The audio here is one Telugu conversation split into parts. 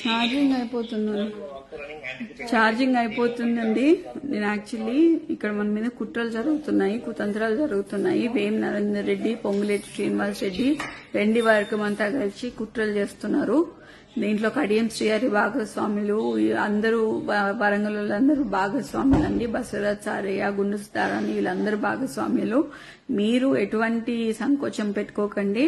ఛార్జింగ్ అయిపోతుందండి. నేను యాక్చువల్లీ ఇక్కడ మన మీద కుట్రలు జరుగుతున్నాయి, కుతంత్రాలు జరుగుతున్నాయి. వేం నరేందర్ రెడ్డి, పొంగులేటి శ్రీనివాస్ రెడ్డి, వెండి వర్గం అంతా కలిసి కుట్రలు చేస్తున్నారు. దీంట్లో కడియం శ్రీహరి భాగస్వాములు, అందరూ వరంగల్ వాళ్ళందరూ భాగస్వాములు అండి. బసవరాజ్ సారయ్య, గుండు సుధారాణి వీళ్ళందరూ భాగస్వాములు. మీరు ఎటువంటి సంకోచం పెట్టుకోకండి.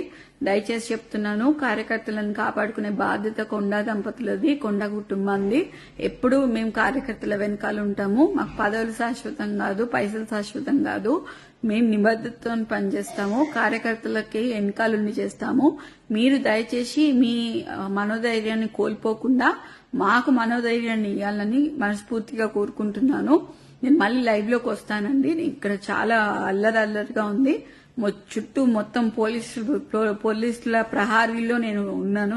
దయచేసి చెప్తున్నాను, కార్యకర్తలను కాపాడుకునే బాధ్యత కొండా దంపతులది, కొండా కుటుంబాన్ని. ఎప్పుడు మేము కార్యకర్తల వెనకాల ఉంటాము. మాకు పదవులు శాశ్వతం కాదు, పైసలు శాశ్వతం కాదు. మేము నిబద్ధతతో పనిచేస్తాము, కార్యకర్తలకి వెనకాలని చేస్తాము. మీరు దయచేసి మీ మనోధైర్యాన్ని కోల్పోకుండా మాకు మనోధైర్యాన్ని ఇవ్వాలని మనస్ఫూర్తిగా కోరుకుంటున్నాను. నేను మళ్ళీ లైవ్ లోకి వస్తానండి. ఇక్కడ చాలా అల్లరిగా ఉంది. చుట్టూ మొత్తం పోలీసుల ప్రహారీలో నేను ఉన్నాను.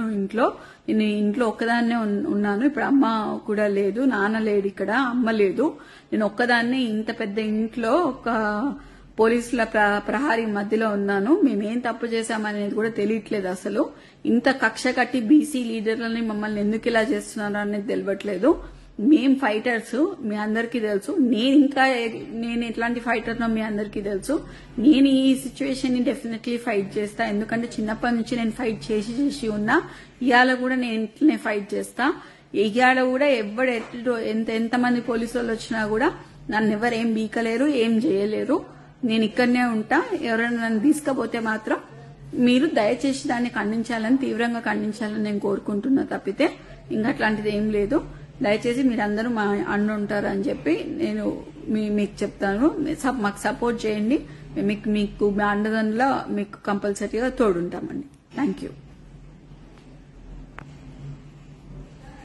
నేను ఇంట్లో ఒక్కదాన్నే ఉన్నాను. ఇప్పుడు అమ్మ కూడా లేదు, నాన్న లేడు, ఇక్కడ అమ్మ లేదు. నేను ఒక్కదాన్నే ఇంత పెద్ద ఇంట్లో ఒక పోలీసుల ప్రహారీ మధ్యలో ఉన్నాను. మేమేం తప్పు చేశామనేది కూడా తెలియట్లేదు. అసలు ఇంత కక్ష కట్టి బీసీ లీడర్లని మమ్మల్ని ఎందుకు ఇలా చేస్తున్నారు అనేది తెలియట్లేదు. మేం ఫైటర్స్, మీ అందరికీ తెలుసు. నేను ఎట్లాంటి ఫైటర్నో మీ అందరికీ తెలుసు. నేను ఈ సిచ్యువేషన్ ని డెఫినెట్లీ ఫైట్ చేస్తా. ఎందుకంటే చిన్నప్పటి నుంచి నేను ఫైట్ చేసి ఉన్నా. ఇవాళ కూడా నేను ఇంట్లోనే ఫైట్ చేస్తా. ఇవాళ కూడా ఎంతమంది పోలీసు వాళ్ళు వచ్చినా కూడా నన్ను ఎవరేం బీకలేరు, ఏం చేయలేరు. నేను ఇక్కడనే ఉంటా. ఎవరైనా నన్ను తీసుకపోతే మాత్రం మీరు దయచేసి దాన్ని ఖండించాలని, తీవ్రంగా ఖండించాలని నేను కోరుకుంటున్నా. తప్పితే ఇంకా అట్లాంటిది ఏం లేదు. దయచేసి మీరందరూ మా అండ ఉంటారు అని చెప్పి నేను మీకు చెప్తాను. మాకు సపోర్ట్ చేయండి. మీకు మీ అండదండలో మీకు కంపల్సరీగా తోడుంటామండి. Thank you.